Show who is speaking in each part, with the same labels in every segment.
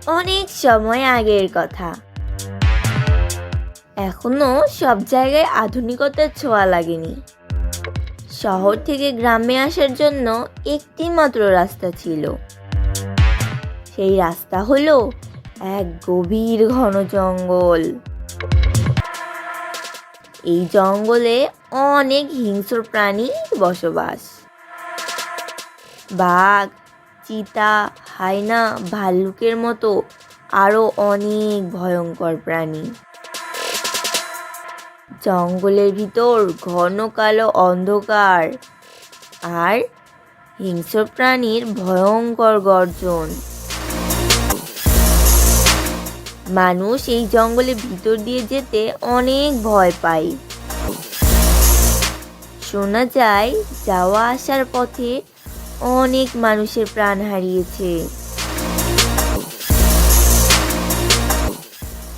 Speaker 1: অনেক সময় আগের কথা। এখনো সব জায়গায় আধুনিকতার ছোঁয়া লাগেনি। শহর থেকে গ্রামে আসার জন্য একটি মাত্র রাস্তা ছিল। সেই রাস্তা হলো এক গভীর ঘন জঙ্গল। এই জঙ্গলে অনেক হিংস্র প্রাণীর বসবাস। বাঘ, চিতা, হায়না, ভাল্লুকের মতো আরও অনেক ভয়ঙ্কর প্রাণী। জঙ্গলের ভিতর ঘন কালো অন্ধকার আর হিংস্র প্রাণীর ভয়ঙ্কর গর্জন। মানুষ এই জঙ্গলের ভিতর দিয়ে যেতে অনেক ভয় পায়। শোনা যায় যাওয়া আসার পথে অনেক মানুষের প্রাণ হারিয়েছে।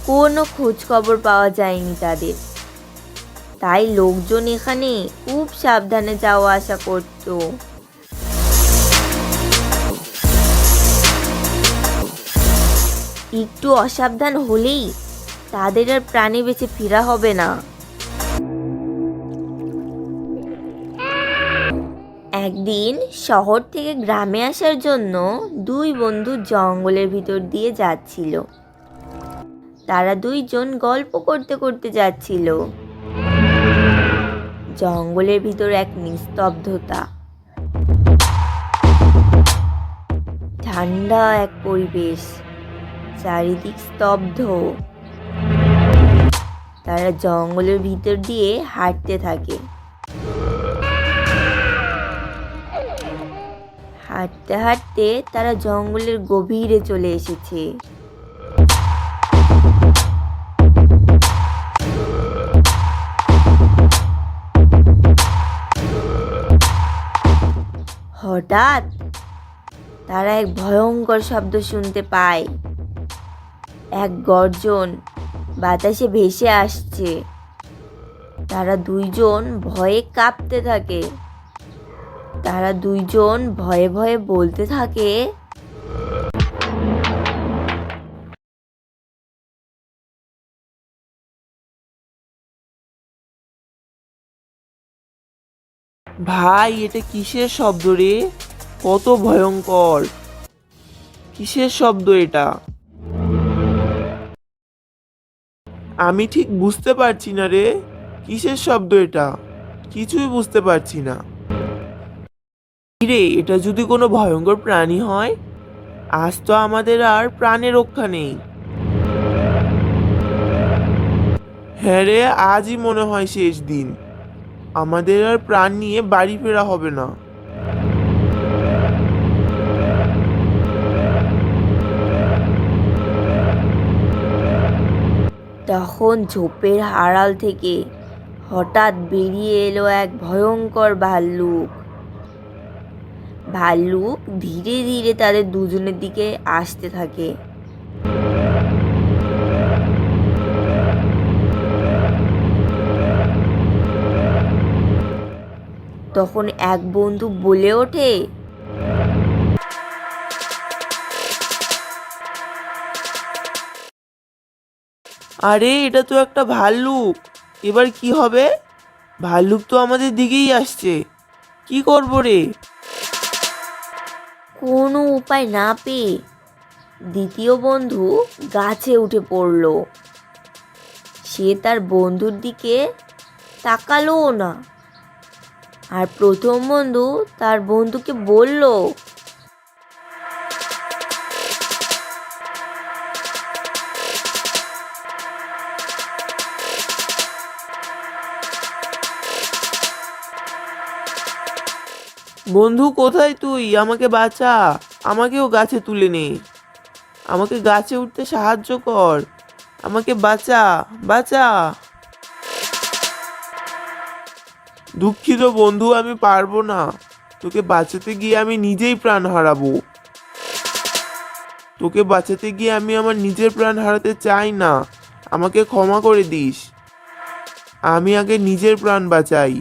Speaker 1: কোনো খোঁজ খবর পাওয়া যায়নি তাদের। তাই লোকজন এখানে খুব সাবধানে যাওয়া আসা করত। একটু অসাবধান হলেই তাদের আর প্রাণে বেঁচে ফেরা হবে না। একদিন শহর থেকে গ্রামে আসার জন্য দুই বন্ধু জঙ্গলের ভিতর দিয়ে যাচ্ছিল। তারা দুইজন গল্প করতে করতে যাচ্ছিল। জঙ্গলের ভিতর এক নিস্তব্ধতা, ঠান্ডা এক পরিবেশ, চারিদিক স্তব্ধ। তারা জঙ্গলের ভিতর দিয়ে হাঁটতে থাকে। হাঁটতে হাঁটতে তারা জঙ্গলের গভীরে চলে এসেছে। হঠাৎ তারা এক ভয়ঙ্কর শব্দ শুনতে পায়। এক গর্জন বাতাসে ভেসে আসছে। তারা দুইজন ভয়ে কাঁপতে থাকে। তারা দুইজন ভয়ে ভয়ে বলতে থাকে,
Speaker 2: ভাই, এটা কিসের শব্দ রে? কত ভয়ঙ্কর! কিসের শব্দ এটা? আমি ঠিক বুঝতে পারছি না রে। কিসের শব্দ এটা? কিছুই বুঝতে পারছি না রে। এটা যদি কোনো ভয়ঙ্কর প্রাণী হয়, আজ তো আমাদের আর প্রাণের রক্ষা নেই। হ্যাঁ রে, আজই মনে হয় শেষ দিন। আমাদের আর প্রাণ নিয়ে বাড়ি ফেরা হবে না।
Speaker 1: তখন ঝোপের আড়াল থেকে হঠাৎ বেরিয়ে এলো এক ভয়ঙ্কর ভাল্লুক। ভাল্লুক ধীরে ধীরে তাদের দুজনের দিকে আসতে থাকে। তখন এক বন্ধু বলে ওঠে,
Speaker 2: আরে, এটা তো একটা ভাল্লুক। এবার কি হবে? ভাল্লুক তো আমাদের দিকেই আসছে। কি করব রে?
Speaker 1: কোনো উপায় না পেয়ে দ্বিতীয় বন্ধু গাছে উঠে পড়ল। সে তার বন্ধুর দিকে তাকালোও না। আর প্রথম বন্ধু তার বন্ধুকে বলল,
Speaker 2: বন্ধু, কোথায় তুই? আমাকে বাঁচা। আমাকেও গাছে তুলে নে। আমাকে গাছে উঠতে সাহায্য কর। আমাকে বাঁচা, বাঁচা। দুঃখিত বন্ধু, আমি পারবো না। তোকে বাঁচাতে গিয়ে আমি নিজেই প্রাণ হারাবো। তোকে বাঁচাতে গিয়ে আমি আমার নিজের প্রাণ হারাতে চাই না। আমাকে ক্ষমা করে দিস। আমি আগে নিজের প্রাণ বাঁচাই।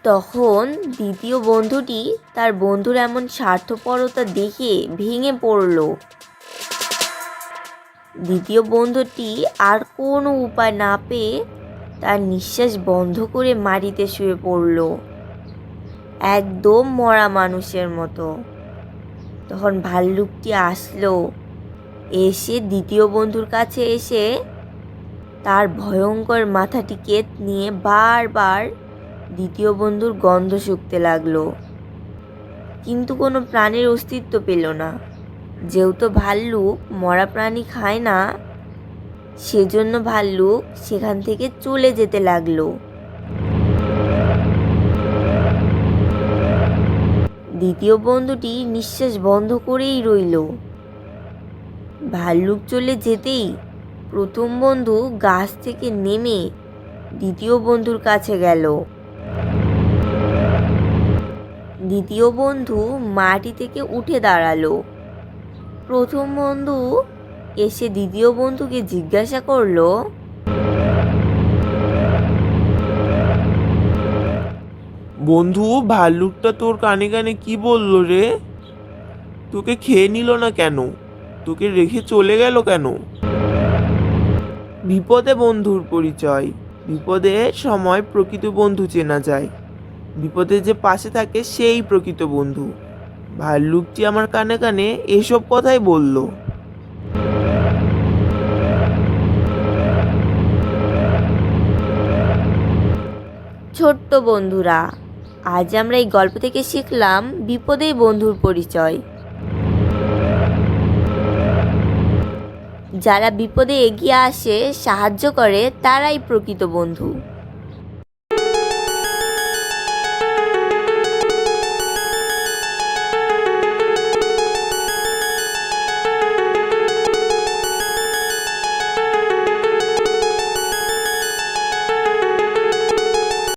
Speaker 1: তখন দ্বিতীয় বন্ধুটি তার বন্ধুর এমন স্বার্থপরতা দেখে ভেঙে পড়ল। দ্বিতীয় বন্ধুটি আর কোনো উপায় না পেয়ে তার নিঃশ্বাস বন্ধ করে মাটিতে শুয়ে পড়ল, একদম মরা মানুষের মতো। তখন ভাল্লুকটি আসলো, এসে দ্বিতীয় বন্ধুর কাছে এসে তার ভয়ঙ্কর মাথাটিকে নিয়ে বারবার দ্বিতীয় বন্ধুর গন্ধ শুঁকতে লাগলো, কিন্তু কোনো প্রাণীর অস্তিত্ব পেল না। যেহেতু ভাল্লুক মরা প্রাণী খায় না, সেজন্য ভাল্লুক সেখান থেকে চলে যেতে লাগলো। দ্বিতীয় বন্ধুটি নিঃশ্বাস বন্ধ করেই রইল। ভাল্লুক চলে যেতেই প্রথম বন্ধু গাছ থেকে নেমে দ্বিতীয় বন্ধুর কাছে গেল। দ্বিতীয় বন্ধু মাটি থেকে উঠে দাঁড়ালো। প্রথম বন্ধু এসে দ্বিতীয় বন্ধুকে জিজ্ঞাসা করলো,
Speaker 2: বন্ধু, ভাল্লুকটা তোর কানে কানে কি বললো রে? তোকে খেয়ে নিল না কেন? তোকে রেখে চলে গেল কেন? বিপদে বন্ধুর পরিচয়। বিপদে সময় প্রকৃত বন্ধু চেনা যায়। বিপদে যে পাশে থাকে সেই প্রকৃত বন্ধু। ভাল্লুকটি আমার কানে কানে এসব কথাই বলল।
Speaker 1: ছোট্ট বন্ধুরা, আজ আমরা এই গল্প থেকে শিখলাম বিপদেই বন্ধুর পরিচয়। যারা বিপদে এগিয়ে আসে, সাহায্য করে, তারাই প্রকৃত বন্ধু।